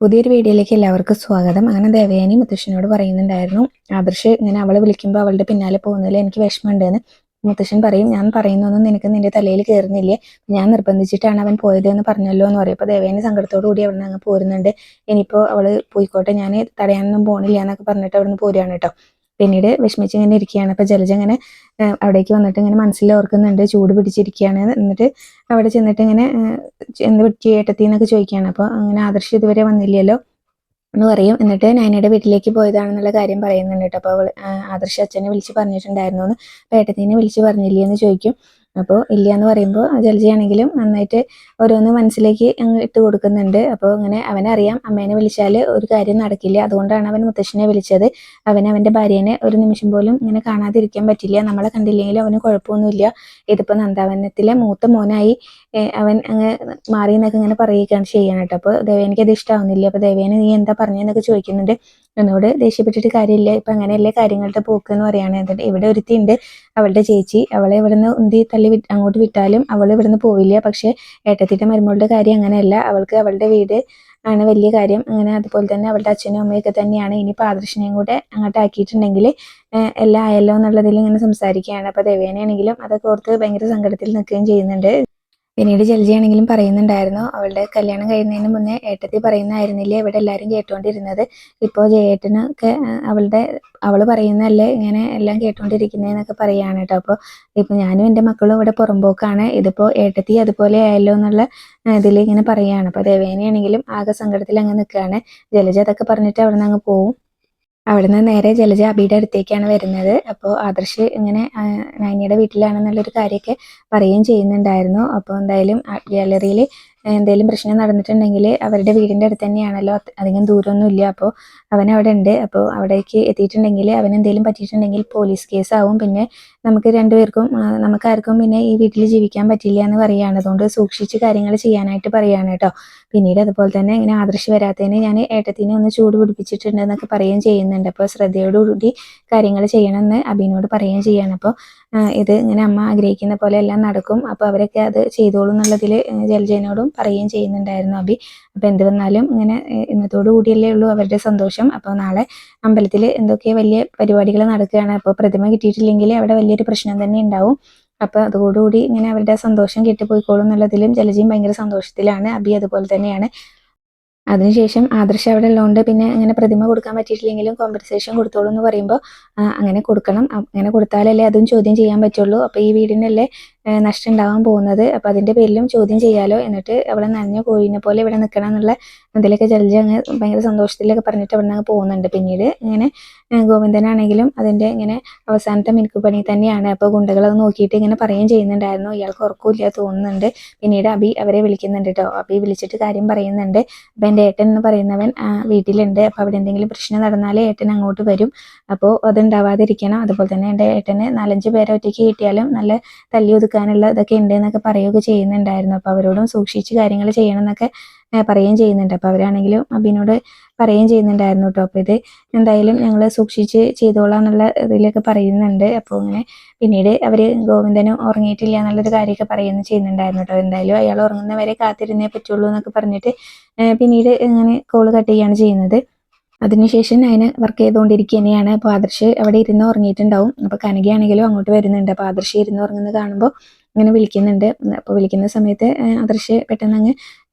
പുതിയൊരു വീഡിയോയിലേക്ക് എല്ലാവർക്കും സ്വാഗതം. അങ്ങനെ ദേവയാനി മുത്തശ്ശനോട് പറയുന്നുണ്ടായിരുന്നു, ആദർശ് ഇങ്ങനെ അവളെ വിളിക്കുമ്പോൾ അവളുടെ പിന്നാലെ പോകുന്നതിൽ എനിക്ക് വിഷമമുണ്ടെന്ന്. മുത്തശ്ശൻ പറയും, ഞാൻ പറയുന്നൊന്നും നിനക്ക് നിന്റെ തലയിൽ കയറുന്നില്ലേ, ഞാൻ നിർബന്ധിച്ചിട്ടാണ് അവൻ പോയത് എന്ന് പറഞ്ഞല്ലോ എന്ന് പറയും. അപ്പോൾ ദേവയാനി സങ്കടത്തോടു കൂടി അവിടെ നിന്ന് അങ്ങ് പോരുന്നുണ്ട്. ഇനിയിപ്പോൾ അവള് പോയിക്കോട്ടെ, ഞാൻ തടയാനൊന്നും പോണില്ല എന്നൊക്കെ പറഞ്ഞിട്ട് അവിടെ നിന്ന് പോരുകയാണ് കേട്ടോ. പിന്നീട് വിഷമിച്ച് ഇങ്ങനെ ഇരിക്കുകയാണ്. അപ്പോൾ ജലജ ഇങ്ങനെ അവിടേക്ക് വന്നിട്ട് ഇങ്ങനെ മനസ്സിൽ ഓർക്കുന്നുണ്ട്, ചൂട് പിടിച്ചിരിക്കുകയാണ്. എന്നിട്ട് അവിടെ ചെന്നിട്ട് ഇങ്ങനെ എന്ത് പറ്റി ഏട്ടത്തി എന്നൊക്കെ ചോദിക്കുകയാണ്. അപ്പോൾ അങ്ങനെ ആദർശ് ഇതുവരെ വന്നില്ലല്ലോ എന്ന് പറയും. എന്നിട്ട് നയനയുടെ വീട്ടിലേക്ക് പോയതാണെന്നുള്ള കാര്യം പറയുന്നുണ്ട് കേട്ടോ. അപ്പോൾ ആദർശ് അച്ഛനെ വിളിച്ച് പറഞ്ഞിട്ടുണ്ടായിരുന്നു എന്ന്. അപ്പോൾ ഏട്ടത്തിനെ വിളിച്ച് പറഞ്ഞില്ലേ എന്ന് ചോദിക്കും. അപ്പോൾ ഇല്ല എന്ന് പറയുമ്പോൾ ജലജയാണെങ്കിലും നന്നായിട്ട് ഓരോന്ന് മനസ്സിലേക്ക് അങ്ങ് ഇട്ട് കൊടുക്കുന്നുണ്ട്. അപ്പോൾ ഇങ്ങനെ അവനറിയാം അമ്മേനെ വിളിച്ചാൽ ഒരു കാര്യം നടക്കില്ല, അതുകൊണ്ടാണ് അവൻ മുത്തശ്ശനെ വിളിച്ചത്. അവൻ്റെ ഭാര്യേനെ ഒരു നിമിഷം പോലും ഇങ്ങനെ കാണാതിരിക്കാൻ പറ്റില്ല, നമ്മളെ കണ്ടില്ലെങ്കിലും അവന് കുഴപ്പമൊന്നുമില്ല. ഇതിപ്പോൾ നന്ദാവനത്തിലെ മൂത്ത മോനായി അവൻ അങ്ങ് മാറി എന്നൊക്കെ ഇങ്ങനെ പറയുകയാണ് ചെയ്യണം കേട്ടോ. അപ്പോൾ ദേവേനിക്ക് അത് ഇഷ്ടമാവുന്നില്ല. അപ്പോൾ ദേവേനെ നീ എന്താ പറഞ്ഞതെന്നൊക്കെ ചോദിക്കുന്നുണ്ട്. എന്നോട് ദേഷ്യപ്പെട്ടിട്ട് കാര്യമില്ല, ഇപ്പം അങ്ങനെയല്ലേ കാര്യങ്ങളുടെ പോക്ക് എന്ന് പറയുകയാണ്. എന്നിട്ട് ഇവിടെ ഒരുത്തിയുണ്ട്, അവളുടെ ചേച്ചി, അവളെ ഇവിടുന്ന് ഉന്തി തള്ളി അങ്ങോട്ട് വിട്ടാലും അവൾ ഇവിടുന്ന് പോവില്ല. പക്ഷേ ഏട്ടത്തിൻ്റെ മരുമകളുടെ കാര്യം അങ്ങനെയല്ല, അവൾക്ക് അവളുടെ വീട് ആണ് വലിയ കാര്യം. അങ്ങനെ അതുപോലെ തന്നെ അവളുടെ അച്ഛനും അമ്മയൊക്കെ തന്നെയാണ്. ഇനിയിപ്പോൾ ആദർശിനെയും കൂടെ അങ്ങോട്ട് ആക്കിയിട്ടുണ്ടെങ്കിൽ എല്ലാം ആയല്ലോ എന്നുള്ളതിൽ ഇങ്ങനെ സംസാരിക്കുകയാണ്. അപ്പോൾ ദേവേനയാണെങ്കിലും അതൊക്കെ ഓർത്ത് ഭയങ്കര സങ്കടത്തിൽ നിൽക്കുകയും ചെയ്യുന്നുണ്ട്. പിന്നീട് ജലജയാണെങ്കിലും പറയുന്നുണ്ടായിരുന്നു, അവളുടെ കല്യാണം കഴിയുന്നതിന് മുന്നേ ഏട്ടത്തി പറയുന്നതായിരുന്നില്ലേ ഇവിടെ എല്ലാവരും കേട്ടുകൊണ്ടിരുന്നത്, ഇപ്പോൾ ജയേട്ടനൊക്കെ അവൾ പറയുന്നതല്ലേ ഇങ്ങനെ എല്ലാം കേട്ടുകൊണ്ടിരിക്കുന്നതെന്നൊക്കെ പറയുകയാണ് കേട്ടോ. അപ്പോൾ ഇപ്പോൾ ഞാനും എൻ്റെ മക്കളും ഇവിടെ പുറമ്പോക്കാണ്, ഇതിപ്പോൾ ഏട്ടത്തി അതുപോലെ ആയല്ലോ എന്നുള്ള ഇതിൽ ഇങ്ങനെ പറയുകയാണ്. അപ്പോൾ ദേവേനയാണെങ്കിലും ആകെ സങ്കടത്തിൽ അങ്ങ് നിൽക്കുകയാണ്. ജലജ അതൊക്കെ പറഞ്ഞിട്ട് അവിടെ നിന്ന് അങ്ങ് പോവും. അവിടുന്ന് നേരെ ജലജ അബിയുടെ അടുത്തേക്കാണ് വരുന്നത്. അപ്പോൾ ആദർശ് ഇങ്ങനെ നൈനിയുടെ വീട്ടിലാണെന്നുള്ളൊരു കാര്യമൊക്കെ പറയുകയും ചെയ്യുന്നുണ്ടായിരുന്നു. അപ്പോൾ എന്തായാലും ഗാലറിയിൽ എന്തെങ്കിലും പ്രശ്നം നടന്നിട്ടുണ്ടെങ്കിൽ അവരുടെ വീടിൻ്റെ അടുത്ത് തന്നെയാണല്ലോ, അധികം ദൂരമൊന്നുമില്ല. അപ്പോൾ അവൻ അവിടെ ഉണ്ട്. അപ്പോൾ അവിടേക്ക് എത്തിയിട്ടുണ്ടെങ്കിൽ അവന് എന്തെങ്കിലും പറ്റിയിട്ടുണ്ടെങ്കിൽ പോലീസ് കേസാവും, പിന്നെ നമുക്ക് രണ്ടുപേർക്കും നമുക്കാർക്കും പിന്നെ ഈ വീട്ടിൽ ജീവിക്കാൻ പറ്റില്ല എന്ന് പറയുകയാണ്. അതുകൊണ്ട് സൂക്ഷിച്ച് കാര്യങ്ങൾ ചെയ്യാനായിട്ട് പറയുകയാണ് കേട്ടോ. പിന്നീട് അതുപോലെ തന്നെ ഇങ്ങനെ ആദർശ് വരാത്തതിന് ഞാൻ ഏട്ടത്തിനെ ഒന്ന് ചൂട് പിടിപ്പിച്ചിട്ടുണ്ട് എന്നൊക്കെ പറയുകയും ചെയ്യുന്നുണ്ട്. അപ്പോൾ ശ്രദ്ധയോടുകൂടി കാര്യങ്ങൾ ചെയ്യണമെന്ന് അബിനോട് പറയുകയും ചെയ്യാണ്. അപ്പോൾ ഇത് ഇങ്ങനെ അമ്മ ആഗ്രഹിക്കുന്ന പോലെ എല്ലാം നടക്കും, അപ്പോൾ അവരൊക്കെ അത് ചെയ്തോളും എന്നുള്ളതിൽ ജലജനോടും പറയുകയും ചെയ്യുന്നുണ്ടായിരുന്നു അബി. അപ്പോൾ എന്ത് വന്നാലും ഇങ്ങനെ ഇന്നത്തോടു കൂടിയല്ലേ ഉള്ളൂ അവരുടെ സന്തോഷം. അപ്പോൾ നാളെ അമ്പലത്തിൽ എന്തൊക്കെ വലിയ പരിപാടികൾ നടക്കുകയാണ്. അപ്പോൾ പ്രതിമ കിട്ടിയിട്ടില്ലെങ്കിൽ അവിടെ വലിയൊരു പ്രശ്നം തന്നെ ഉണ്ടാവും. അപ്പോൾ അതോടുകൂടി ഇങ്ങനെ അവരുടെ സന്തോഷം കിട്ടിപ്പോയിക്കോളും എന്നുള്ളതിലും ജലജയും ഭയങ്കര സന്തോഷത്തിലാണ്. അബി അതുപോലെ തന്നെയാണ്. അതിനുശേഷം ആദർശ് അവിടെ ഉള്ളതുകൊണ്ട് പിന്നെ അങ്ങനെ പ്രതിമ കൊടുക്കാൻ പറ്റിയിട്ടില്ലെങ്കിലും കോമ്പൻസേഷൻ കൊടുത്തോളൂ എന്ന് പറയുമ്പോൾ അങ്ങനെ കൊടുക്കണം, അങ്ങനെ കൊടുത്താലല്ലേ അതും ചോദ്യം ചെയ്യാൻ പറ്റുള്ളൂ. അപ്പോൾ ഈ വീടിനല്ലേ നഷ്ടം ഉണ്ടാവാൻ പോകുന്നത്, അപ്പോൾ അതിൻ്റെ പേരിലും ചോദ്യം ചെയ്യാലോ, എന്നിട്ട് അവിടെ നനഞ്ഞ കോഴിനെ പോലെ ഇവിടെ നിൽക്കണം എന്നുള്ള അതിലൊക്കെ ജലജ അങ്ങ് ഭയങ്കര സന്തോഷത്തിലൊക്കെ പറഞ്ഞിട്ട് അവിടെ നിന്ന് പോകുന്നുണ്ട്. പിന്നീട് ഇങ്ങനെ ഗോവിന്ദനാണെങ്കിലും അതിൻ്റെ ഇങ്ങനെ അവസാനത്തെ മിനുക്കുപണി തന്നെയാണ്. അപ്പോൾ ഗുണ്ടകളത് നോക്കിയിട്ട് ഇങ്ങനെ പറയുകയും ചെയ്യുന്നുണ്ടായിരുന്നു, ഇയാൾക്ക് ഉറക്കമില്ല തോന്നുന്നുണ്ട്. പിന്നീട് അബി അവരെ വിളിക്കുന്നുണ്ട് കേട്ടോ. അബി വിളിച്ചിട്ട് കാര്യം പറയുന്നുണ്ട്. അപ്പം എൻ്റെ ഏട്ടൻ എന്ന് പറയുന്നവൻ വീട്ടിലുണ്ട്, അപ്പോൾ അവിടെ എന്തെങ്കിലും പ്രശ്നം നടന്നാൽ ഏട്ടൻ അങ്ങോട്ട് വരും, അപ്പോൾ അതുണ്ടാവാതിരിക്കണം. അതുപോലെ തന്നെ എൻ്റെ ഏട്ടന് 4-5 പേരെ ഒറ്റയ്ക്ക് കിട്ടിയാലും നല്ല തല്ലി ഒതുക്കാനുള്ള ഇതൊക്കെ ഉണ്ട് എന്നൊക്കെ പറയുകയൊക്കെ ചെയ്യുന്നുണ്ടായിരുന്നു. അപ്പോൾ അവരോടും സൂക്ഷിച്ച് കാര്യങ്ങൾ ചെയ്യണം എന്നൊക്കെ പറയുകയും ചെയ്യുന്നുണ്ട്. അപ്പോൾ അവരാണെങ്കിലും അബിനോട് പറയുകയും ചെയ്യുന്നുണ്ടായിരുന്നു കേട്ടോ. അപ്പോൾ ഇത് എന്തായാലും ഞങ്ങൾ സൂക്ഷിച്ച് ചെയ്തോളാം എന്നുള്ള ഇതിലൊക്കെ പറയുന്നുണ്ട്. അപ്പോൾ ഇങ്ങനെ പിന്നീട് അവർ ഗോവിന്ദനും ഉറങ്ങിയിട്ടില്ല എന്നുള്ളൊരു കാര്യമൊക്കെ ചെയ്യുന്നുണ്ടായിരുന്നു കേട്ടോ. എന്തായാലും അയാൾ ഉറങ്ങുന്നവരെ കാത്തിരുന്നേ പറ്റുള്ളൂ എന്നൊക്കെ പറഞ്ഞിട്ട് പിന്നീട് ഇങ്ങനെ കോള് കട്ട് ചെയ്യുകയാണ് ചെയ്യുന്നത്. അതിനുശേഷം നയന വർക്ക് ചെയ്തുകൊണ്ടിരിക്കുക തന്നെയാണ്. അപ്പോൾ ആദർശ് അവിടെ ഇരുന്ന് ഉറങ്ങിയിട്ടുണ്ടാവും. അപ്പോൾ കനകയാണെങ്കിലും അങ്ങോട്ട് വരുന്നുണ്ട്. അപ്പോൾ ആദർശ് ഇരുന്ന് ഉറങ്ങുന്നത് കാണുമ്പോൾ ഇങ്ങനെ വിളിക്കുന്നുണ്ട്. അപ്പോൾ വിളിക്കുന്ന സമയത്ത് ആദർശ് പെട്ടെന്ന് അങ്ങ്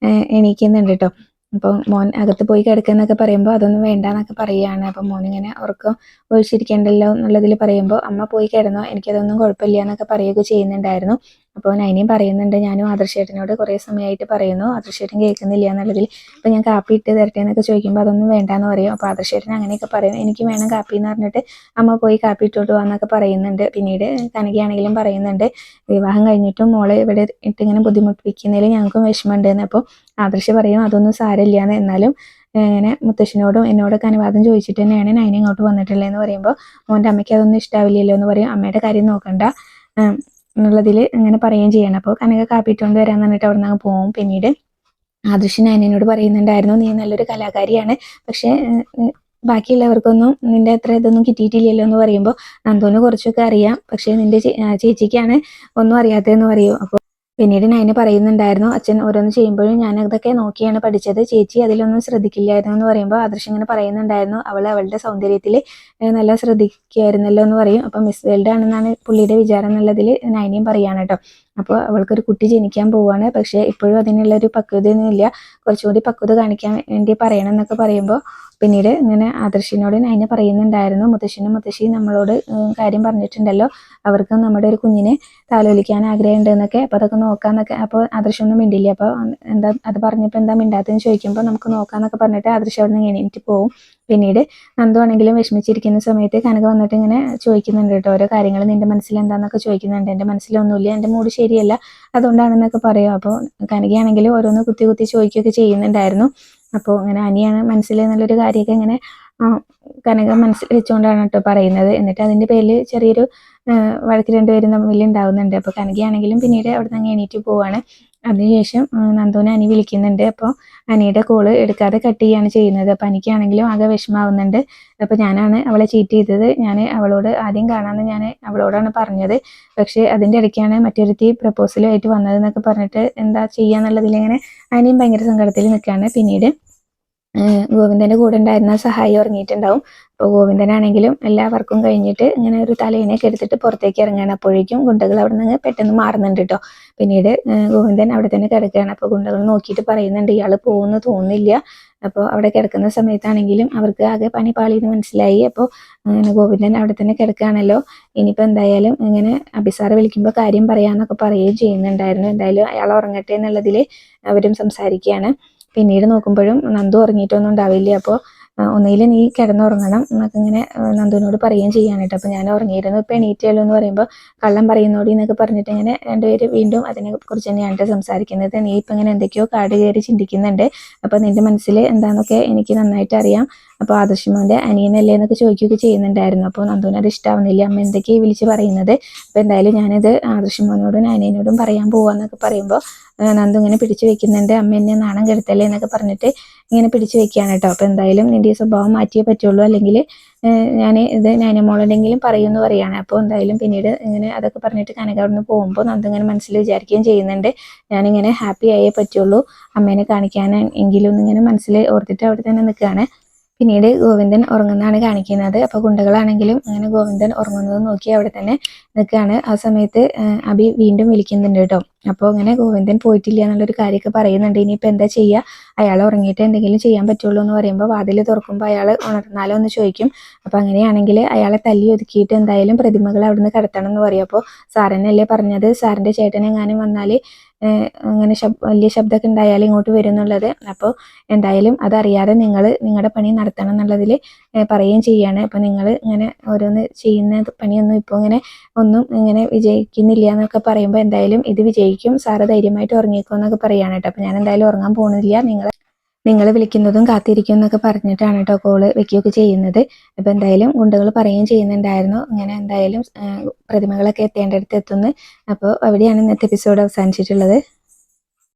എണീക്കുന്നുണ്ട് കേട്ടോ. അപ്പോൾ മോൻ അകത്ത് പോയി കിടക്കുന്നൊക്കെ പറയുമ്പോൾ അതൊന്നും വേണ്ട എന്നൊക്കെ പറയുകയാണ്. അപ്പോൾ മോനിങ്ങനെ ഉറക്കം ഒഴിച്ചിരിക്കേണ്ടല്ലോ എന്നുള്ളതിൽ പറയുമ്പോൾ അമ്മ പോയി കിടന്നോ, എനിക്കതൊന്നും കുഴപ്പമില്ല എന്നൊക്കെ പറയുകയൊക്കെ ചെയ്യുന്നുണ്ടായിരുന്നു. അപ്പോൾ നൈനയും പറയുന്നുണ്ട്, ഞാനും ആദർശേട്ടനോട് കുറേ സമയമായിട്ട് പറയുന്നു, ആദർശേട്ടൻ കേൾക്കുന്നില്ല എന്നുള്ളതിൽ. അപ്പോൾ ഞാൻ കാപ്പി ഇട്ട് തരട്ടെ എന്നൊക്കെ ചോദിക്കുമ്പോൾ അതൊന്നും വേണ്ടാന്ന് പറയും. അപ്പോൾ ആദർശേട്ടൻ അങ്ങനെയൊക്കെ പറയും, എനിക്ക് വേണം കാപ്പി എന്ന് പറഞ്ഞിട്ട് അമ്മ പോയി കാപ്പി ഇട്ടോട്ട് പോകാന്നൊക്കെ പറയുന്നുണ്ട്. പിന്നീട് കനകയാണെങ്കിലും പറയുന്നുണ്ട്, വിവാഹം കഴിഞ്ഞിട്ടും മോളെ ഇവിടെ ഇട്ടിങ്ങനെ ബുദ്ധിമുട്ടിപ്പിക്കുന്നതിൽ ഞങ്ങൾക്കും വിഷമമുണ്ടെന്ന്. അപ്പോൾ ആദർശ് പറയും അതൊന്നും സാരമില്ലാന്ന്, എന്നാലും ഇങ്ങനെ മുത്തശ്ശനോടും എന്നോടൊക്കെ അനുവാദം ചോദിച്ചിട്ട് തന്നെയാണ് നൈന ഇങ്ങോട്ട് വന്നിട്ടുള്ളതെന്ന് പറയുമ്പോൾ മോൻ്റെ അമ്മയ്ക്ക് അതൊന്നും ഇഷ്ടാവില്ലല്ലോ എന്ന് പറയും. അമ്മയുടെ കാര്യം നോക്കണ്ട എന്നുള്ളതിൽ അങ്ങനെ പറയുകയും ചെയ്യണം. അപ്പോൾ കനക കാപ്പി ഇട്ടുകൊണ്ട് വരാമെന്ന് പറഞ്ഞിട്ട് അവിടെ നിന്ന് പോകും. പിന്നീട് ആദർശ് നൈനയോട് പറയുന്നുണ്ടായിരുന്നു, നീ നല്ലൊരു കലാകാരിയാണ്, പക്ഷേ ബാക്കിയുള്ളവർക്കൊന്നും നിന്റെ അത്ര ഇതൊന്നും കിട്ടിയിട്ടില്ലല്ലോ എന്ന് പറയുമ്പോൾ നന്ദുവിന് കുറച്ചൊക്കെ അറിയാം, പക്ഷേ നിന്റെ ചേച്ചിക്കാണ് ഒന്നും അറിയാത്തതെന്ന് പറയും. അപ്പോൾ പിന്നീട് നയന പറയുന്നുണ്ടായിരുന്നു, അച്ഛൻ ഓരോന്ന് ചെയ്യുമ്പോഴും ഞാൻ അതൊക്കെ നോക്കിയാണ് പഠിച്ചത്, ചേച്ചി അതിലൊന്നും ശ്രദ്ധിക്കില്ലായിരുന്നു എന്ന് പറയുമ്പോൾ ആദർശ് ഇങ്ങനെ പറയുന്നുണ്ടായിരുന്നു, അവളുടെ സൗന്ദര്യത്തിൽ നല്ല ശ്രദ്ധിക്കുമായിരുന്നല്ലോ എന്ന് പറയും. അപ്പം മിസ് വേൾഡ് ആണെന്നാണ് പുള്ളിയുടെ വിചാരം എന്നുള്ളതിൽ നയനയും പറയാണ് കേട്ടോ. അപ്പോൾ അവൾക്കൊരു കുട്ടി ജനിക്കാൻ പോവുകയാണ്, പക്ഷേ ഇപ്പോഴും അതിനുള്ളൊരു പക്വതയൊന്നുമില്ല, കുറച്ചുകൂടി പക്വത കാണിക്കാൻ വേണ്ടി പറയണം എന്നൊക്കെ പറയുമ്പോൾ പിന്നീട് ഇങ്ങനെ ആദർശിനോട് നയന പറയുന്നുണ്ടായിരുന്നു, മുത്തശ്ശിയും നമ്മളോട് കാര്യം പറഞ്ഞിട്ടുണ്ടല്ലോ, അവർക്ക് നമ്മുടെ ഒരു കുഞ്ഞിനെ താലോലിക്കാൻ ആഗ്രഹമുണ്ട് എന്നൊക്കെ, അപ്പോൾ അതൊക്കെ നോക്കാന്നൊക്കെ. അപ്പോൾ ആദർശൊന്നും മിണ്ടില്ല. അപ്പോൾ എന്താ അത് പറഞ്ഞപ്പോൾ എന്താ മിണ്ടാത്തെന്ന് ചോദിക്കുമ്പോൾ നമുക്ക് നോക്കാന്നൊക്കെ പറഞ്ഞിട്ട് ആദർശ് അവിടെ നിന്ന് എണീറ്റ് പോകും. പിന്നീട് നന്ദു ആണെങ്കിലും വിഷമിച്ചിരിക്കുന്ന സമയത്ത് കനക വന്നിട്ട് ഇങ്ങനെ ചോദിക്കുന്നുണ്ട് കേട്ടോ, ഓരോ കാര്യങ്ങൾ നിന്റെ മനസ്സിൽ എന്താന്നൊക്കെ ചോദിക്കുന്നുണ്ട്. എൻ്റെ മനസ്സിലൊന്നുമില്ല, എൻ്റെ മൂഡ് ശരിയല്ല, അതുകൊണ്ടാണെന്നൊക്കെ പറയും. അപ്പോൾ കനകയാണെങ്കിലും ഓരോന്ന് കുത്തി കുത്തി ചോദിക്കുകയൊക്കെ ചെയ്യുന്നുണ്ടായിരുന്നു. അപ്പോൾ ഇങ്ങനെ അനിയാണ് മനസ്സിൽ എന്നുള്ളൊരു കാര്യമൊക്കെ ഇങ്ങനെ കനക മനസ്സിൽ വെച്ചുകൊണ്ടാണ് കേട്ടോ പറയുന്നത്. എന്നിട്ട് അതിൻ്റെ പേരിൽ ചെറിയൊരു വഴക്ക് രണ്ടുപേരും തമ്മിൽ ഉണ്ടാവുന്നുണ്ട്. അപ്പോൾ കനകയാണെങ്കിലും പിന്നീട് അവിടെ നിന്ന് എണീറ്റ് പോവാണ്. അതിനുശേഷം നന്ദുവിനെ അനി വിളിക്കുന്നുണ്ട്. അപ്പോൾ അനിയുടെ കോള് എടുക്കാതെ കട്ട് ചെയ്യാണ് ചെയ്യുന്നത്. അപ്പോൾ എനിക്കാണെങ്കിലും ആകെ വിഷമാവുന്നുണ്ട്. അപ്പോൾ ഞാനാണ് അവളെ ചീറ്റ് ചെയ്തത്, ഞാൻ അവളോട് ആദ്യം കാണാമെന്ന് ഞാൻ അവളോടാണ് പറഞ്ഞത്, പക്ഷേ അതിൻ്റെ ഇടയ്ക്കാണ് മറ്റൊരുത്തി പ്രപ്പോസലുമായിട്ട് വന്നതെന്നൊക്കെ പറഞ്ഞിട്ട് എന്താ ചെയ്യാന്നുള്ളതിലിങ്ങനെ അനിയും ഭയങ്കര സങ്കടത്തിൽ നിൽക്കുകയാണ്. പിന്നീട് ഗോവിന്ദൻ്റെ കൂടെ ഉണ്ടായിരുന്ന സഹായി ഉറങ്ങിയിട്ടുണ്ടാവും. അപ്പോൾ ഗോവിന്ദനാണെങ്കിലും എല്ലാ വർക്കും കഴിഞ്ഞിട്ട് ഇങ്ങനെ ഒരു തലേണയൊക്കെ എടുത്തിട്ട് പുറത്തേക്ക് ഇറങ്ങുകയാണ്. അപ്പോഴേക്കും ഗുണ്ടകൾ അവിടെ നിന്ന് പെട്ടെന്ന് മാറുന്നുണ്ട് കേട്ടോ. പിന്നീട് ഗോവിന്ദൻ അവിടെ തന്നെ കിടക്കുകയാണ്. അപ്പോൾ ഗുണ്ടകൾ നോക്കിയിട്ട് പറയുന്നുണ്ട്, ഇയാൾ പോകുന്നു തോന്നുന്നില്ല. അപ്പോൾ അവിടെ കിടക്കുന്ന സമയത്താണെങ്കിലും അവർക്ക് ആകെ പണി പാളിയെന്ന് മനസ്സിലായി. അപ്പോൾ അങ്ങനെ ഗോവിന്ദൻ അവിടെ തന്നെ കിടക്കുകയാണല്ലോ, ഇനിയിപ്പോൾ എന്തായാലും ഇങ്ങനെ അഭിസാറ് വിളിക്കുമ്പോൾ കാര്യം പറയാമെന്നൊക്കെ പറയുകയും ചെയ്യുന്നുണ്ടായിരുന്നു. എന്തായാലും അയാൾ ഉറങ്ങട്ടെ എന്നുള്ളതിൽ അവരും സംസാരിക്കുകയാണ്. പിന്നീട് നോക്കുമ്പോഴും നന്ദു ഉറങ്ങിയിട്ടൊന്നും ഉണ്ടാവില്ല. അപ്പോൾ ഒന്നുകിൽ നീ കിടന്നുറങ്ങണം എന്നൊക്കെ ഇങ്ങനെ നന്ദുവിനോട് പറയുകയും ചെയ്യാണ് കേട്ടോ. അപ്പോൾ ഞാൻ ഉറങ്ങിയിരുന്നു, ഇപ്പോൾ എണീറ്റല്ലോ എന്ന് പറയുമ്പോൾ കള്ളം പറയുന്നോടി എന്നൊക്കെ പറഞ്ഞിട്ട് ഇങ്ങനെ രണ്ടുപേര് വീണ്ടും അതിനെ കുറിച്ച് തന്നെയാണ് സംസാരിക്കുന്നത്. നീ ഇപ്പം ഇങ്ങനെ എന്തൊക്കെയോ കാട് കയറി ചിന്തിക്കുന്നുണ്ട്, അപ്പോൾ നിന്റെ മനസ്സിൽ എന്താണെന്നൊക്കെ എനിക്ക് നന്നായിട്ട് അറിയാം. അപ്പോൾ ആദർശ് അനിയനല്ലേ എന്നൊക്കെ ചോദിക്കുകയൊക്കെ ചെയ്യുന്നുണ്ടായിരുന്നു. അപ്പോൾ നന്ദുവിന് അത് ഇഷ്ടാവുന്നില്ല, അമ്മ എന്തൊക്കെയാണ് വിളിച്ച് പറയുന്നത്, അപ്പോൾ എന്തായാലും ഞാനിത് ആദർശ് മോനോടും അനിയനോടും പറയാൻ പോവാന്നൊക്കെ പറയുമ്പോൾ നന്ദു ഇങ്ങനെ പിടിച്ചു വെക്കുന്നുണ്ട്. അമ്മ എന്നെ നാണം കെടുത്തല്ലേ എന്നൊക്കെ പറഞ്ഞിട്ട് ഇങ്ങനെ പിടിച്ചു വെക്കുകയാണ് കേട്ടോ. അപ്പോൾ എന്തായാലും നിന്റെ ഈ സ്വഭാവം മാറ്റിയേ പറ്റുള്ളൂ, അല്ലെങ്കിൽ ഞാൻ ഇത് നയനമോളെങ്കിലും പറയുമെന്ന് പറയുകയാണ്. അപ്പോൾ എന്തായാലും പിന്നീട് ഇങ്ങനെ അതൊക്കെ പറഞ്ഞിട്ട് കനക അവിടെ നിന്ന് പോകുമ്പോൾ നന്ദു ഇങ്ങനെ മനസ്സിൽ വിചാരിക്കുകയും ചെയ്യുന്നുണ്ട്, ഞാനിങ്ങനെ ഹാപ്പി ആയേ പറ്റുള്ളൂ, അമ്മേനെ കാണിക്കാൻ എങ്കിലും ഇങ്ങനെ മനസ്സിൽ ഓർത്തിട്ട് അവിടെ തന്നെ നിൽക്കുകയാണ്. പിന്നീട് ഗോവിന്ദൻ ഉറങ്ങുന്നതാണ് കാണിക്കുന്നത്. അപ്പോൾ ഗുണ്ടകളാണെങ്കിലും അങ്ങനെ ഗോവിന്ദൻ ഉറങ്ങുന്നത് നോക്കി അവിടെ തന്നെ നിൽക്കുകയാണ്. ആ സമയത്ത് അഭി വീണ്ടും വിളിക്കുന്നുണ്ട് കേട്ടോ. അപ്പോൾ അങ്ങനെ ഗോവിന്ദൻ പോയിട്ടില്ല എന്നുള്ളൊരു കാര്യമൊക്കെ പറയുന്നുണ്ട്. ഇനിയിപ്പോൾ എന്താ ചെയ്യുക, അയാൾ ഉറങ്ങിയിട്ട് എന്തെങ്കിലും ചെയ്യാൻ പറ്റുള്ളൂ എന്ന് പറയുമ്പോൾ വാതിൽ തുറക്കുമ്പോൾ അയാൾ ഉണർന്നാലോ എന്ന് ചോദിക്കും. അപ്പോൾ അങ്ങനെയാണെങ്കിൽ അയാളെ തല്ലി ഒതുക്കിയിട്ട് എന്തായാലും പ്രതിമകൾ അവിടുന്ന് കടത്തണം എന്ന് പറയും. അപ്പോൾ സാറിനല്ലേ പറഞ്ഞത്, സാറിൻ്റെ ചേട്ടനെങ്ങാനും വന്നാൽ അങ്ങനെ വലിയ ശബ്ദമൊക്കെ ഉണ്ടായാൽ ഇങ്ങോട്ട് വരും എന്നുള്ളത്. അപ്പോൾ എന്തായാലും അതറിയാതെ നിങ്ങൾ നിങ്ങളുടെ പണി നടത്തണം എന്നുള്ളതിൽ പറയുകയും ചെയ്യാണ്. അപ്പോൾ നിങ്ങൾ ഇങ്ങനെ ഓരോന്ന് ചെയ്യുന്ന പണിയൊന്നും ഇപ്പോൾ ഇങ്ങനെ ഒന്നും ഇങ്ങനെ വിജയിക്കുന്നില്ല എന്നൊക്കെ പറയുമ്പോൾ എന്തായാലും ഇത് വിജയിക്കും, സാറ് ധൈര്യമായിട്ട് ഉറങ്ങിക്കോ എന്നൊക്കെ പറയുകയാണ് കേട്ടോ. അപ്പോൾ ഞാൻ എന്തായാലും ഉറങ്ങാൻ പോകുന്നില്ല, നിങ്ങൾ വിളിക്കുന്നതും കാത്തിരിക്കും എന്നൊക്കെ പറഞ്ഞിട്ടാണ് കേട്ടോ കോള് വെക്കുകയൊക്കെ ചെയ്യുന്നത്. അപ്പോൾ എന്തായാലും ഗുണ്ടകൾ പറയുകയും ചെയ്യുന്നുണ്ടായിരുന്നു, ഇങ്ങനെ എന്തായാലും പ്രതിമകളൊക്കെ എത്തേണ്ടടുത്ത് എത്തുന്നു. അപ്പോൾ അവിടെയാണ് ഇന്നത്തെ എപ്പിസോഡ് അവസാനിച്ചിട്ടുള്ളത്.